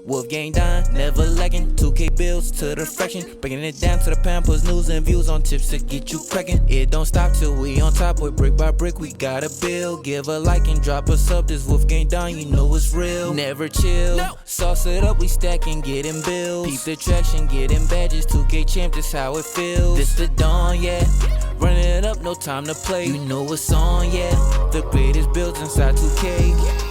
WolfGxngDon, never lacking. 2K bills to the fraction. Breaking it down to the pound, puts news and views on tips to get you cracking. It don't stop till we on top, with brick by brick we gotta build. Give a like and drop a sub, this WolfGxngDon, you know it's real. Never chill, sauce it up, we stacking, getting bills. Peep the traction, getting badges, 2K champ, this how it feels. This the dawn, yeah. Running it up, no time to play. You know it's on, yeah. The greatest builds inside 2K.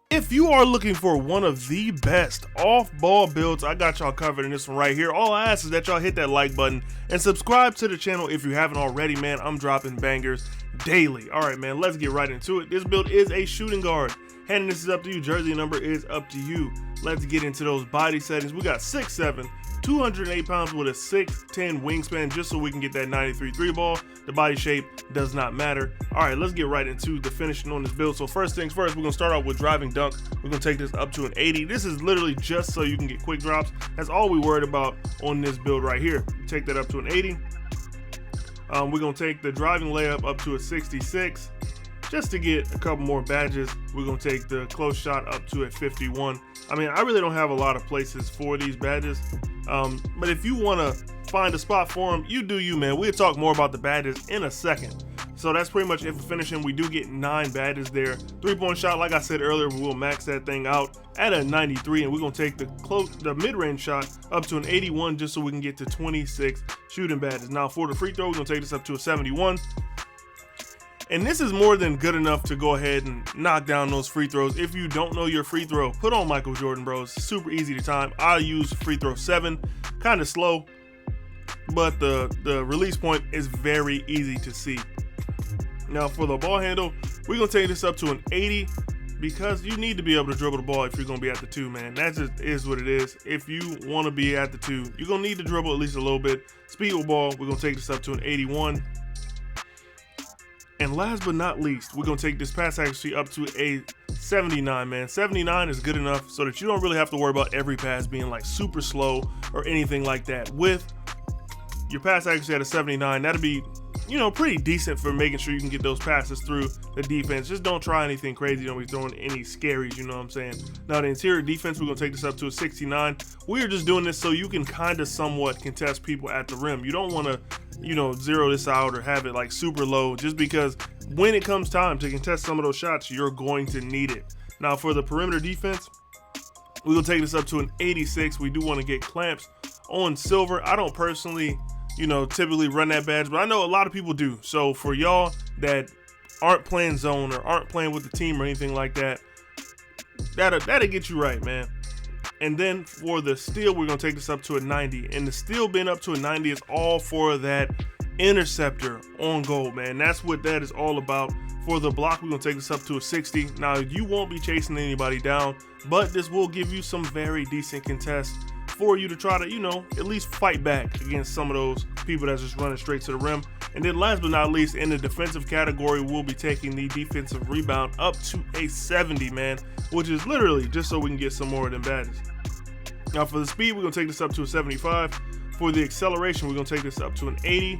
If you are looking for one of the best off-ball builds, I got y'all covered in this one right here. All I ask is that y'all hit that like button and subscribe to the channel if you haven't already, man. I'm dropping bangers daily. All right, man, let's get right into it. This build is a shooting guard. Handing this is up to you. Jersey number is up to you. Let's get into those body settings. We got 6'7", 208 pounds with a 6'10 wingspan, just so we can get that 93 3 ball. The body shape does not matter. All right, let's get right into the finishing on this build. So first things first, we're gonna start off with driving dunk. We're gonna take this up to an 80. This is literally just so you can get quick drops. That's all we worried about on this build right here. Take that up to an 80. We're gonna take the driving layup up to a 66. Just to get a couple more badges, we're gonna take the close shot up to a 51. I mean, I really don't have a lot of places for these badges, but if you wanna find a spot for them, you do you, man. We'll talk more about the badges in a second. So that's pretty much it for finishing. We do get 9 badges there. 3-point shot, like I said earlier, we'll max that thing out at a 93, and we're gonna take the mid-range shot up to an 81, just so we can get to 26 shooting badges. Now for the free throw, we're gonna take this up to a 71. And this is more than good enough to go ahead and knock down those free throws. If you don't know your free throw, put on Michael Jordan, bros. Super easy to time. I use free throw 7, kind of slow, but the release point is very easy to see. Now for the ball handle, we're gonna take this up to an 80, because you need to be able to dribble the ball if you're gonna be at the 2, man. That just is what it is. If you want to be at the 2, you're gonna need to dribble at least a little bit. Speed with ball, we're gonna take this up to an 81. And last but not least, we're gonna take this pass accuracy up to a 79, man. 79 is good enough so that you don't really have to worry about every pass being like super slow or anything like that. With your pass accuracy at a 79, that'll be, you know, pretty decent for making sure you can get those passes through the defense. Just don't try anything crazy. Don't be throwing any scaries, you know what I'm saying? Now the interior defense, we're gonna take this up to a 69. We're just doing this so you can kind of somewhat contest people at the rim. You don't want to, you know, zero this out or have it like super low, just because when it comes time to contest some of those shots, you're going to need it. Now for the perimeter defense, we're gonna take this up to an 86. We do want to get clamps on silver. I don't personally, you know, typically run that badge, but I know a lot of people do. So for y'all that aren't playing zone or aren't playing with the team or anything like that, that'll get you right, man. And then for the steal, we're gonna take this up to a 90. And the steal being up to a 90 is all for that interceptor on goal, man. That's what that is all about. For the block, we're gonna take this up to a 60. Now you won't be chasing anybody down, but this will give you some very decent contests for you to try to, you know, at least fight back against some of those people that's just running straight to the rim. And then last but not least, in the defensive category, we'll be taking the defensive rebound up to a 70, man, which is literally just so we can get some more of them badges. Now for the speed, we're gonna take this up to a 75. For the acceleration, we're gonna take this up to an 80.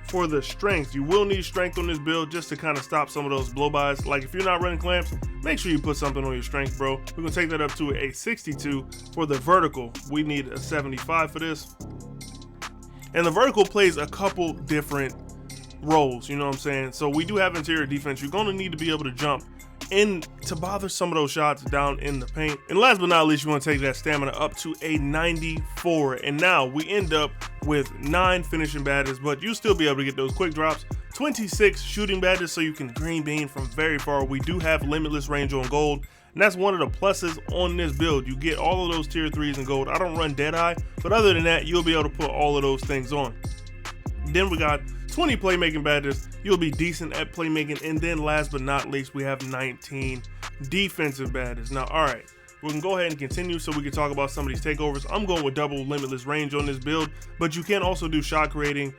For the strength, you will need strength on this build just to kind of stop some of those blow-bys. Like if you're not running clamps, make sure you put something on your strength, bro. We're gonna take that up to a 62. For the vertical, we need a 75 for this. And the vertical plays a couple different roles, you know what I'm saying? So we do have interior defense. You're gonna need to be able to jump in to bother some of those shots down in the paint. And last but not least, you want to take that stamina up to a 94. And now we end up with 9 finishing badges, but you'll still be able to get those quick drops. 26 shooting badges, so you can green bean from very far. We do have limitless range on gold, and that's one of the pluses on this build. You get all of those tier 3s in gold. I don't run Deadeye, but other than that, you'll be able to put all of those things on. Then we got 20 playmaking badges. You'll be decent at playmaking. And then last but not least, we have 19 defensive badges. Now, all right, we can go ahead and continue so we can talk about some of these takeovers. I'm going with double limitless range on this build, but you can also do shot creating,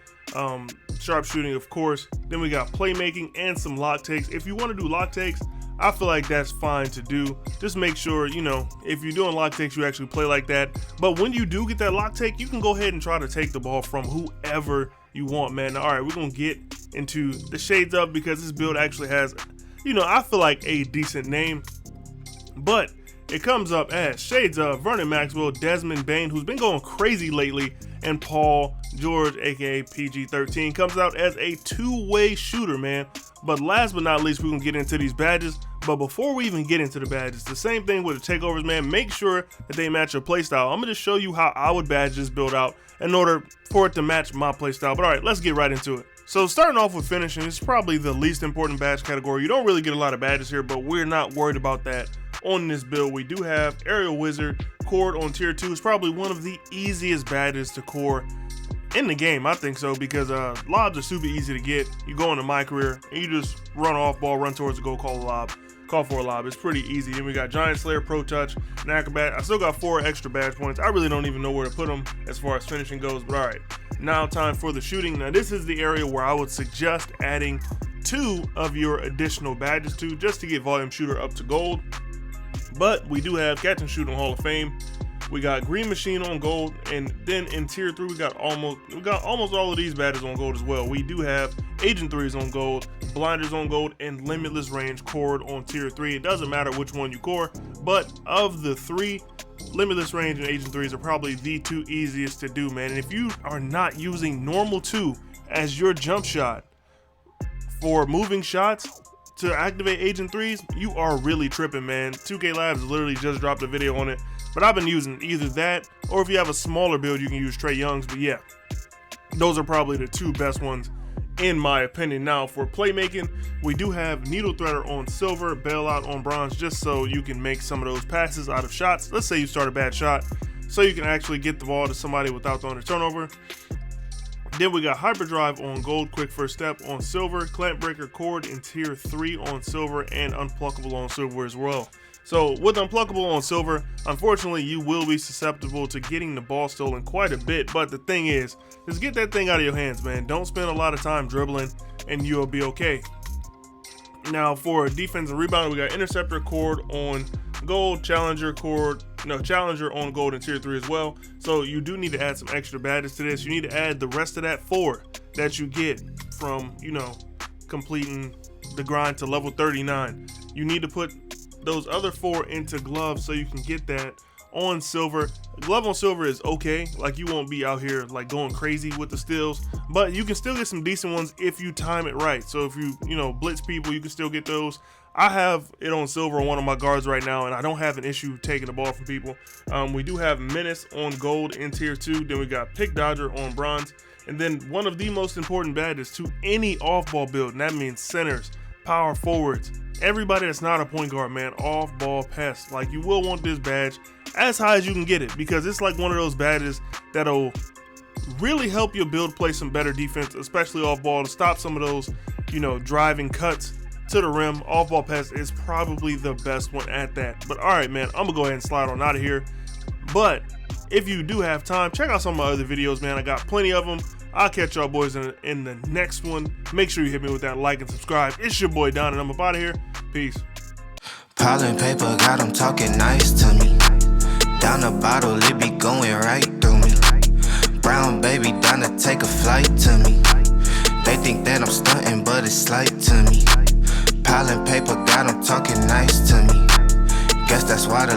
sharp shooting, of course. Then we got playmaking and some lock takes. If you want to do lock takes, I feel like that's fine to do. Just make sure, you know, if you're doing lock takes, you actually play like that. But when you do get that lock take, you can go ahead and try to take the ball from whoever you want, man. Now, all right, we're gonna get into the shades up because this build actually has, you know, I feel like a decent name. But it comes up as shades of Vernon Maxwell, Desmond Bain, who's been going crazy lately, and Paul George, aka PG-13, comes out as a two-way shooter, man. But last but not least, we're gonna get into these badges. But before we even get into the badges, the same thing with the takeovers, man. Make sure that they match your playstyle. I'm gonna just show you how I would badge this build out in order for it to match my playstyle. But all right, let's get right into it. So starting off with finishing, it's probably the least important badge category. You don't really get a lot of badges here, but we're not worried about that on this build. We do have Aerial Wizard. Cord on tier 2 is probably one of the easiest badges to core in the game, I think so, because lobs are super easy to get. You go into my career and you just run off ball, run towards the goal, call for a lob. It's pretty easy. Then we got Giant Slayer, Pro Touch, and Acrobat. I still got 4 extra badge points. I really don't even know where to put them as far as finishing goes, but all right. Now time for the shooting. Now this is the area where I would suggest adding 2 of your additional badges to, just to get Volume Shooter up to gold. But we do have Catch and Shoot on Hall of Fame. We got Green Machine on gold, and then in tier 3 we got almost all of these badges on gold as well. We do have Agent 3s on gold, Blinders on gold, and Limitless Range Cord on tier 3. It doesn't matter which one you core, but of the 3, Limitless Range and Agent 3s are probably the 2 easiest to do, man. And if you are not using normal 2 as your jump shot for moving shots to activate Agent 3s, you are really tripping, man. 2K Labs literally just dropped a video on it, but I've been using either that, or if you have a smaller build, you can use Trae Young's. But yeah, those are probably the 2 best ones in my opinion. Now for playmaking, we do have Needle Threader on silver, Bailout on bronze, just so you can make some of those passes out of shots. Let's say you start a bad shot, so you can actually get the ball to somebody without throwing a turnover. Then we got Hyperdrive on gold, Quick First Step on silver, Clamp Breaker Cord in tier 3 on silver, and Unpluckable on silver as well. So with Unpluckable on silver, unfortunately you will be susceptible to getting the ball stolen quite a bit, but the thing is, just get that thing out of your hands, man. Don't spend a lot of time dribbling and you'll be okay. Now for defense and rebound, we got Interceptor Cord on gold, Challenger on gold in tier 3 as well. So you do need to add some extra badges to this. You need to add the rest of that 4 that you get from, completing the grind to level 39. You need to put those other 4 into gloves so you can get that on silver. Glove on silver is okay, like you won't be out here like going crazy with the steals, but you can still get some decent ones if you time it right. So if you blitz people, you can still get those. I have it on silver on one of my guards right now, and I don't have an issue taking the ball from people. We do have Menace on gold in tier 2. Then we got Pick Dodger on bronze, and then one of the most important badges to any off-ball build, and that means centers, power forwards, everybody that's not a point guard, man. Off-ball pest. Like, you will want this badge as high as you can get it, because it's like one of those badges that'll really help your build play some better defense, especially off-ball, to stop some of those driving cuts to the rim. Off-ball pest is probably the best one at that. But all right, man, I'm gonna go ahead and slide on out of here. But if you do have time, check out some of my other videos, man. I got plenty of them. I'll catch y'all boys in the next one. Make sure you hit me with that like and subscribe. It's your boy Don, and I'm up out of here. Peace. Piling paper, got them talking nice to me. Down the bottle, it be going right through me. Brown baby, down to take a flight to me. They think that I'm stunting, but it's slight to me. Piling paper, got them talking nice to me. Guess that's why the